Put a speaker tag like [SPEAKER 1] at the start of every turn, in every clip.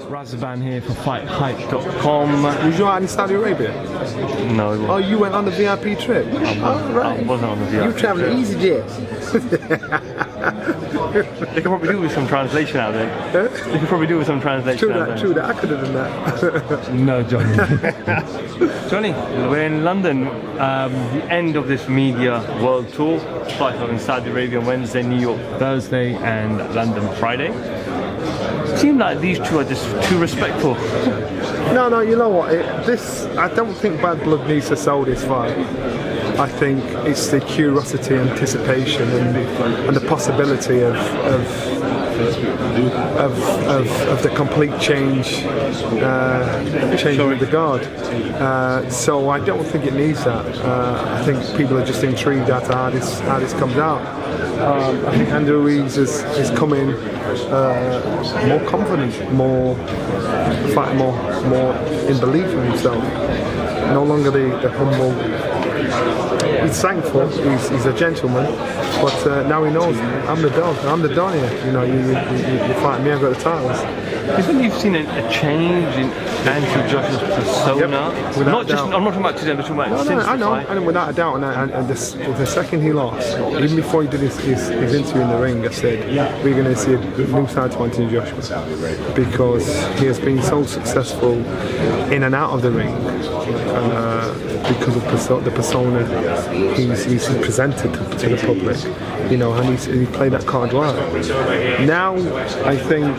[SPEAKER 1] Razaban here for FightHype.com.
[SPEAKER 2] Was you out in Saudi Arabia?
[SPEAKER 1] No, it
[SPEAKER 2] Oh,
[SPEAKER 1] wasn't.
[SPEAKER 2] you went on the VIP trip?
[SPEAKER 1] I wasn't on the VIP.
[SPEAKER 2] You traveling easy jet.
[SPEAKER 1] They could probably do with some translation out there. They could probably do with some translation out there.
[SPEAKER 2] True that. I could have done that.
[SPEAKER 1] No, Johnny. Johnny, we're in London. The end of this media world tour. Started off in Saudi Arabia on Wednesday, New York Thursday, and London Friday. Seemed like these two are just too respectful.
[SPEAKER 2] No, you know what? I don't think bad blood needs to sell this fight. I think it's the curiosity, anticipation, and the possibility of the complete change of the guard. So I don't think it needs that. I think people are just intrigued at how this comes out. I think Andy Ruiz is coming more confident, more in belief in himself. No longer the humble. He's thankful. He's a gentleman, but now he knows I'm the dog. I'm the don here. You know, you fight me. I've got the titles.
[SPEAKER 1] Do you think you've seen a change in Andy Joshua's persona?
[SPEAKER 2] Yep,
[SPEAKER 1] not just. I'm not talking about today. I'm talking about since
[SPEAKER 2] I
[SPEAKER 1] the
[SPEAKER 2] know,
[SPEAKER 1] fight.
[SPEAKER 2] and without a doubt. And the second he lost, even before he did his interview in the ring, I said we're going to see a new side to Anthony Joshua because he has been so successful in and out of the ring. Because of the persona he's presented to the public, you know, and he played that card well. Now, I think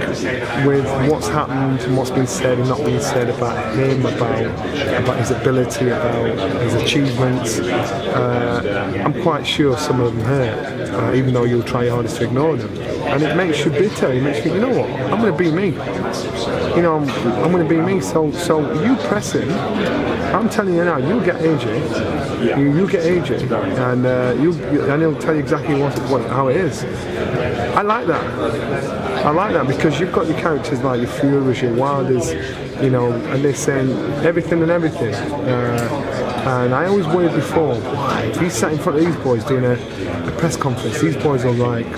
[SPEAKER 2] with what's happened and what's been said and not been said about him, about his ability, about his achievements, I'm quite sure some of them hurt, even though you'll try your hardest to ignore them. And it makes you bitter. It makes you think, you know what? I'm going to be me. You know, I'm going to be me. So you press him. I'm telling you now, you get AJ. You get AJ, and he'll tell you exactly how it is. I like that because you've got your characters like your Furies, your Wilders, you know, and they're saying everything and everything. And I always worried before, if he sat in front of these boys doing a press conference, these boys are like,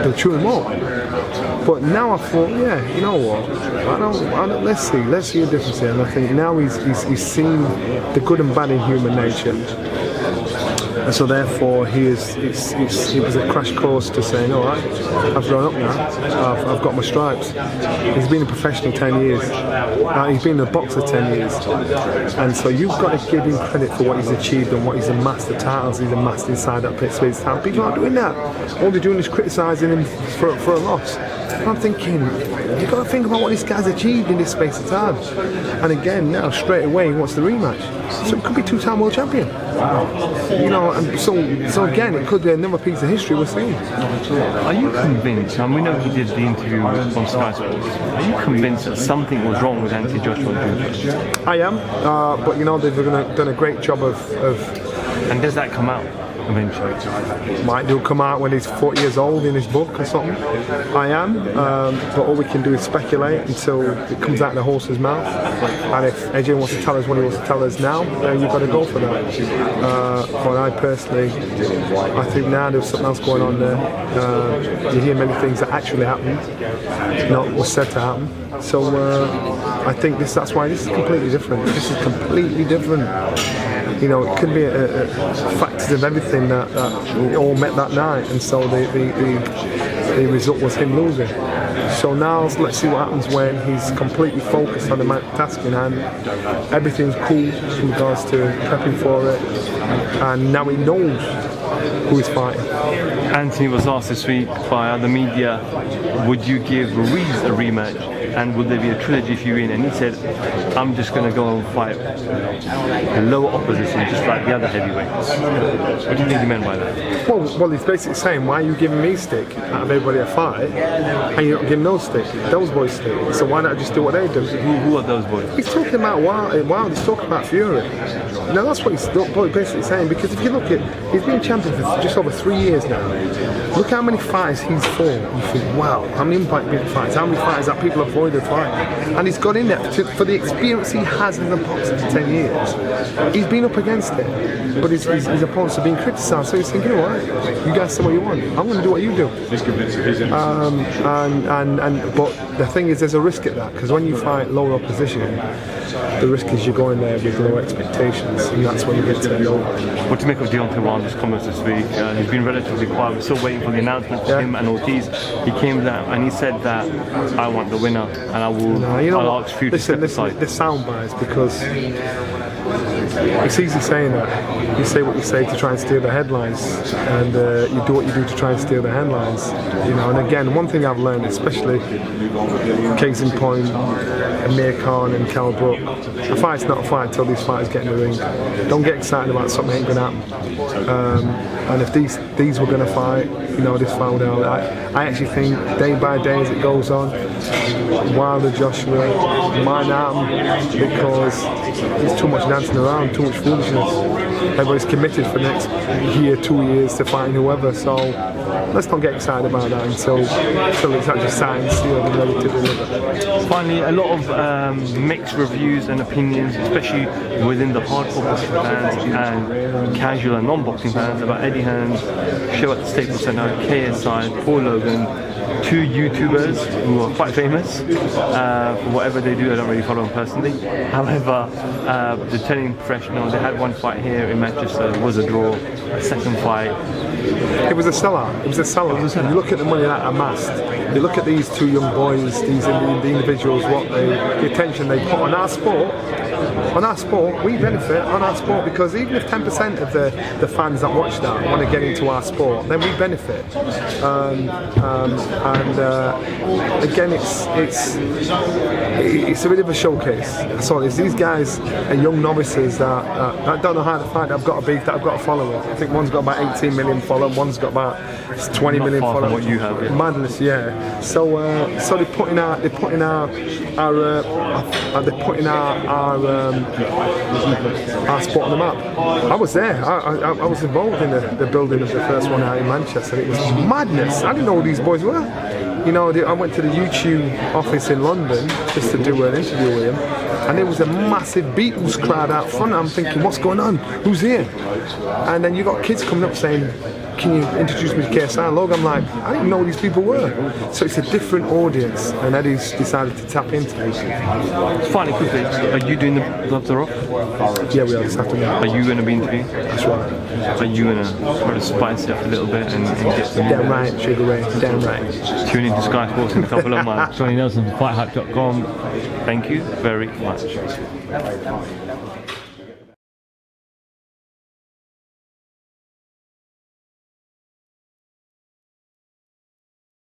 [SPEAKER 2] they'll chew him up. But now I thought, yeah, you know what? Let's see a difference here. And I think now he's seen the good and bad in human nature. And so therefore it was a crash course to saying, all right, I've grown up now, I've got my stripes. He's been a professional 10 years, he's been a boxer 10 years, and so you've got to give him credit for what he's achieved and what he's amassed, the titles he's amassed inside that pit space time. People aren't doing that. All they're doing is criticising him for a loss. I'm thinking, you've got to think about what this guy's achieved in this space of time. And again, now straight away he wants the rematch. So it could be two-time world champion. You know, and so again, it could be another piece of history we're seeing.
[SPEAKER 1] Are you convinced, and we know he did the interview on Sky Sports, are you convinced that something was wrong with Anthony Joshua Jr.?
[SPEAKER 2] I am, but you know, they've done a great job of.
[SPEAKER 1] And does that come out eventually?
[SPEAKER 2] Might do come out when he's 40 years old in his book or something. I am, but all we can do is speculate until it comes out of the horse's mouth. And if AJ wants to tell us what he wants to tell us now, then you've got to go for that. But I personally, I think now there's something else going on there. You hear many things that actually happened, not was said to happen. So I think that's why this is completely different. This is completely different. You know, it could be a factors of everything that we all met that night, and so the result was him losing. So now let's see what happens when he's completely focused on the task in hand. Everything's cool in regards to prepping for it, and now he knows who he's fighting.
[SPEAKER 1] Anthony was asked this week by other media, would you give Ruiz a rematch? And would there be a trilogy if you win? And he said, I'm just going to go and fight the lower opposition, just like the other heavyweights. What do you think he meant by that?
[SPEAKER 2] Well, he's basically saying, why are you giving me stick out of everybody I fight, and you're not giving those stick, those boys stick? So why not just do what they do?
[SPEAKER 1] Who are those boys?
[SPEAKER 2] He's talking about Wild. He's talking about Fury. Now that's what he's basically saying, because if you look at, he's been champion for just over 3 years now. Look how many fights he's fought. You think, wow, how many big fights? How many fights that people avoided fighting? And he's got in there for the experience he has in the boxing for 10 years. He's been up against it, but his opponents are being criticised. So he's thinking, you know what? You guys say what you want. I'm going to do what you do. And But the thing is, there's a risk at that, because when you fight lower opposition, the risk is you're going there with low expectations, and that's when you get to low.
[SPEAKER 1] What to make of Deontay Wilder's comments this week? He's been relatively quiet. We're still waiting for the announcement for him and Ortiz. He came down and he said that I want the winner, and I will. I'll ask you to step aside.
[SPEAKER 2] The sound bites, because it's easy saying that. You say what you say to try and steal the headlines, and you do what you do to try and steal the headlines. You know, and again, one thing I've learned, especially case in point, Amir Khan and Kell Brook, a fight's not a fight until these fighters get in the ring. Don't get excited about something that ain't going to happen. And if these were going to fight, you know, this fight would happen. I actually think day by day as it goes on, Wilder, Joshua might happen, because there's too much dancing around, too much foolishness. Everybody's committed for the next year, 2 years to fighting whoever, so let's not get excited about that until it's actually signed, sealed and ready to deliver.
[SPEAKER 1] Finally, a lot of mixed reviews and opinions, especially within the hardcore boxing fans and casual and non-boxing fans, about Eddie Hearn's show at the Staples Center, KSI, Paul Logan, two YouTubers who are quite famous for whatever they do. I don't really follow them personally. However, the telling professional, they had one fight here in Manchester, it was a draw. A second fight,
[SPEAKER 2] it was a sellout. It was a sellout. You look at the money that amassed. You look at these two young boys, these the individuals, what the attention they put on our sport. On our sport, we benefit on our sport, because even if 10% of the fans that watch that want to get into our sport, then we benefit. Again, it's a bit of a showcase. That's all. It's these guys are young novices that don't know how to fight. I've got a beef that I've got to follow it. I think one's got about 18 million followers, one's got about 20 million followers.
[SPEAKER 1] What you have, yeah.
[SPEAKER 2] Madness, yeah. So they're putting our sport on the map. I was there. I was involved in the building of the first one out in Manchester. It was madness. I didn't know who these boys were. You know, I went to the YouTube office in London just to do an interview with him, and there was a massive Beatles crowd out front. I'm thinking, what's going on? Who's here? And then you got kids coming up saying, can you introduce me to KSI and Logan? I'm like, I didn't even know who these people were. So it's a different audience, and Eddie's decided to tap into it.
[SPEAKER 1] Finally, quickly, are you doing the Gloves Are Off?
[SPEAKER 2] Yeah, we are this afternoon.
[SPEAKER 1] Are you going to be interviewing?
[SPEAKER 2] That's right.
[SPEAKER 1] Are you going to try to spice it up a little bit and get some...
[SPEAKER 2] Damn right, Sugar Ray, damn right.
[SPEAKER 1] Tune into Sky Sports in a couple of months. Johnny Nelson from FightHype.com. Thank you very much.